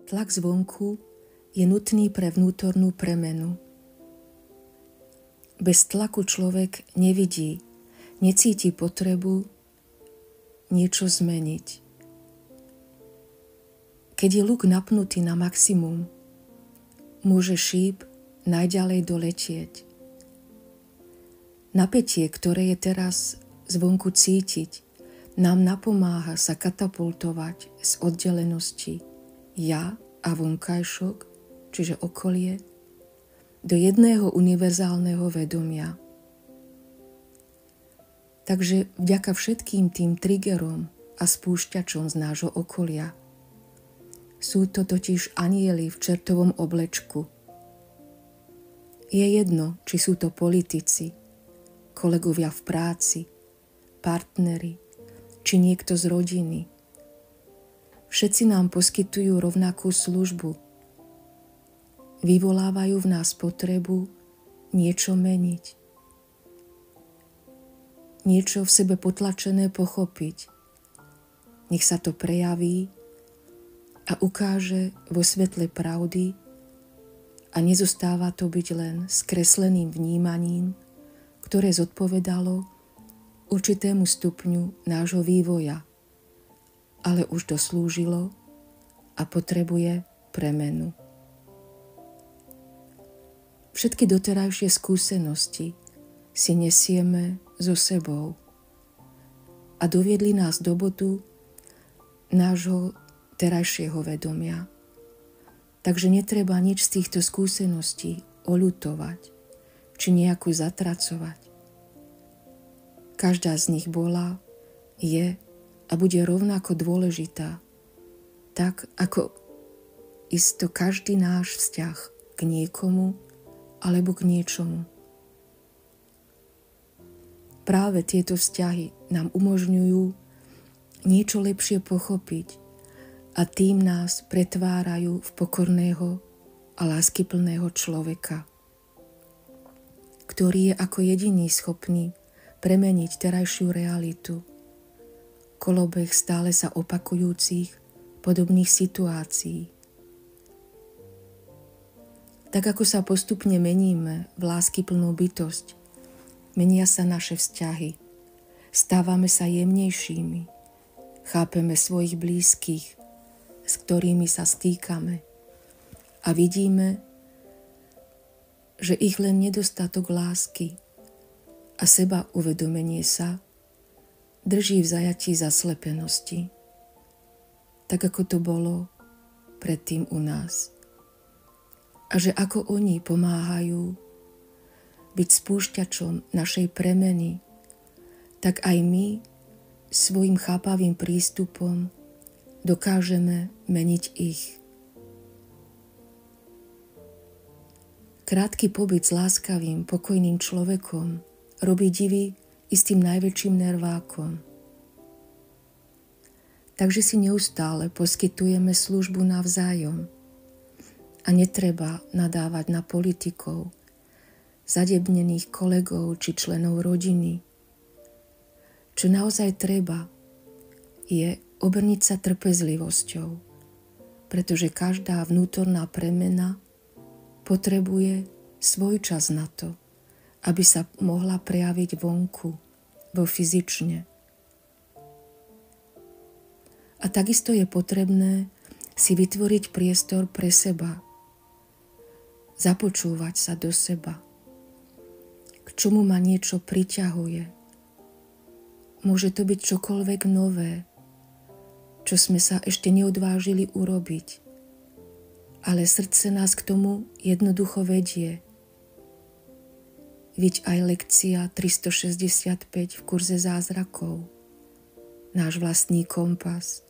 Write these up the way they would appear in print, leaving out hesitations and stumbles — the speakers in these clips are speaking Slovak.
Tlak zvonku je nutný pre vnútornú premenu. Bez tlaku človek nevidí, necíti potrebu niečo zmeniť. Keď je luk napnutý na maximum, môže šíp najďalej doletieť. Napätie, ktoré je teraz zvonku cítiť, nám napomáha sa katapultovať z oddelenosti ja a vonkajšok, čiže okolie, do jedného univerzálneho vedomia. Takže vďaka všetkým tým triggerom a spúšťačom z nášho okolia sú to totiž anjeli v čertovom oblečku. Je jedno, či sú to politici, kolegovia v práci, partneri, či niekto z rodiny. Všetci nám poskytujú rovnakú službu. Vyvolávajú v nás potrebu niečo meniť. Niečo v sebe potlačené pochopiť. Nech sa to prejaví a ukáže vo svetle pravdy a nezostáva to byť len skresleným vnímaním, ktoré zodpovedalo určitému stupňu nášho vývoja, ale už doslúžilo a potrebuje premenu. Všetky doterajšie skúsenosti si nesieme so sebou a doviedli nás do bodu nášho terajšieho vedomia. Takže netreba nič z týchto skúseností oľutovať či nejako zatracovať. Každá z nich bola, je a bude rovnako dôležitá, tak ako isto každý náš vzťah k niekomu alebo k niečomu. Práve tieto vzťahy nám umožňujú niečo lepšie pochopiť a tým nás pretvárajú v pokorného a láskyplného človeka, ktorý je ako jediný schopný premeniť terajšiu realitu, kolobeh stále sa opakujúcich podobných situácií. Tak ako sa postupne meníme v láskyplnú bytosť, menia sa naše vzťahy, stávame sa jemnejšími, chápeme svojich blízkych, s ktorými sa stýkame a vidíme, že ich len nedostatok lásky a seba uvedomenie sa drží v zajatí zaslepenosti, tak ako to bolo predtým u nás. A že ako oni pomáhajú byť spúšťačom našej premeny, tak aj my svojim chápavým prístupom dokážeme meniť ich. Krátky pobyt s láskavým, pokojným človekom robí divy i s tým najväčším nervákom. Takže si neustále poskytujeme službu navzájom a netreba nadávať na politikov, zadebnených kolegov či členov rodiny. Čo naozaj treba, je obrniť sa trpezlivosťou, pretože každá vnútorná premena potrebuje svoj čas na to, aby sa mohla prejaviť vonku, vo fyzične. A takisto je potrebné si vytvoriť priestor pre seba, započúvať sa do seba, k čomu ma niečo priťahuje. Môže to byť čokoľvek nové, čo sme sa ešte neodvážili urobiť, ale srdce nás k tomu jednoducho vedie. Viď aj lekcia 365 v kurze zázrakov, náš vlastný kompas.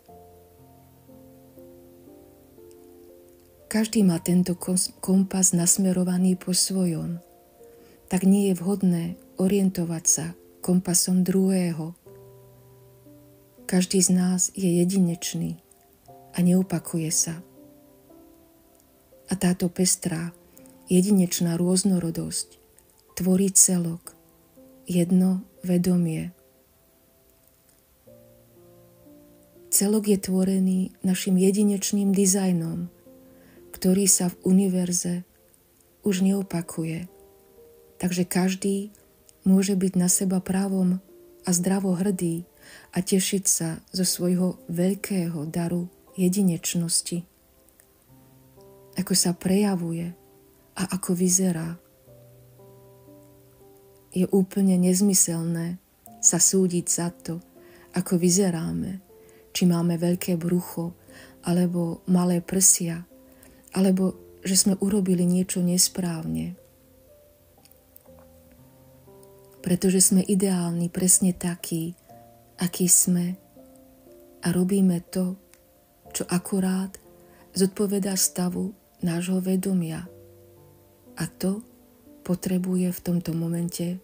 Každý má tento kompas nasmerovaný po svojom, tak nie je vhodné orientovať sa kompasom druhého. Každý z nás je jedinečný a neopakuje sa. A táto pestrá, jedinečná rôznorodosť tvorí celok, jedno vedomie. Celok je tvorený našim jedinečným dizajnom ktorý sa v univerze už neopakuje. Takže každý môže byť na seba právom a zdravo hrdý a tešiť sa zo svojho veľkého daru jedinečnosti. Ako sa prejavuje a ako vyzerá. Je úplne nezmyselné sa súdiť za to, ako vyzeráme, či máme veľké brucho, alebo malé prsia, alebo že sme urobili niečo nesprávne. Pretože sme ideálni presne takí, akí sme a robíme to, čo akurát zodpovedá stavu nášho vedomia. A to potrebuje v tomto momente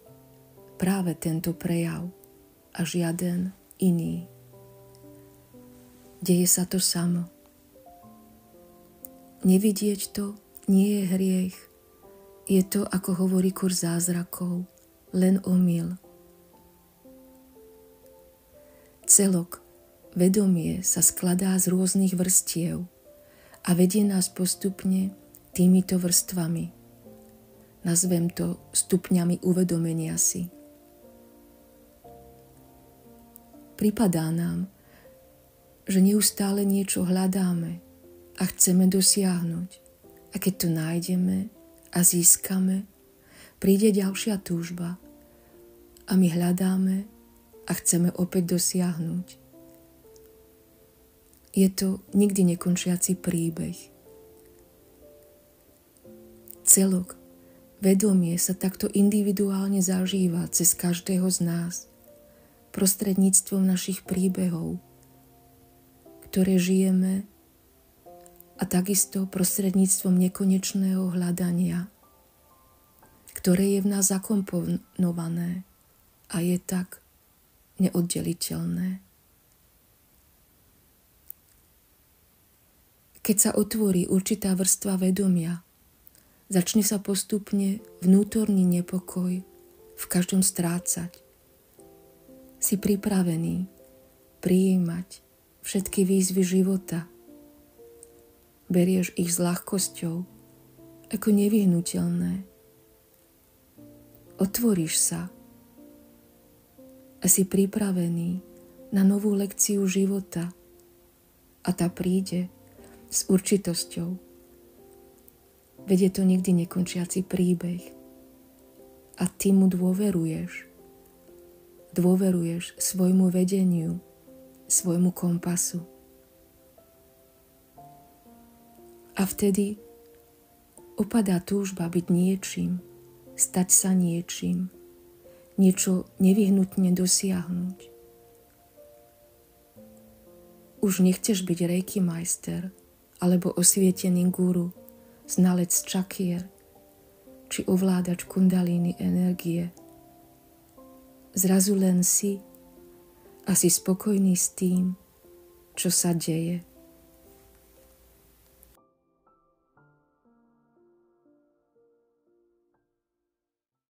práve tento prejav a žiaden iný. Deje sa to samo. Nevidieť to nie je hriech. Je to, ako hovorí kurz zázrakov, len omyl. Celok, vedomie sa skladá z rôznych vrstiev a vedie nás postupne týmito vrstvami. Nazvem to stupňami uvedomenia si. Pripadá nám, že neustále niečo hľadáme a chceme dosiahnuť. A keď to nájdeme a získame, príde ďalšia túžba a my hľadáme a chceme opäť dosiahnuť. Je to nikdy nekončiaci príbeh. Celok, vedomie sa takto individuálne zažíva cez každého z nás, prostredníctvom našich príbehov, ktoré žijeme, a takisto prostredníctvom nekonečného hľadania, ktoré je v nás zakomponované a je tak neoddeliteľné. Keď sa otvorí určitá vrstva vedomia, začne sa postupne vnútorný nepokoj v každom strácať. Si pripravený prijímať všetky výzvy života. Berieš ich s ľahkosťou ako nevyhnuteľné. Otvoríš sa a si pripravený na novú lekciu života a tá príde s určitosťou. Veď je to nikdy nekončiaci príbeh a ty mu dôveruješ. Dôveruješ svojmu vedeniu, svojmu kompasu. A vtedy opadá túžba byť niečím, stať sa niečím, niečo nevyhnutne dosiahnuť. Už nechceš byť reiki majster alebo osvietený guru, znalec čakier či ovládač kundalíny energie. Zrazu len si a si spokojný s tým, čo sa deje.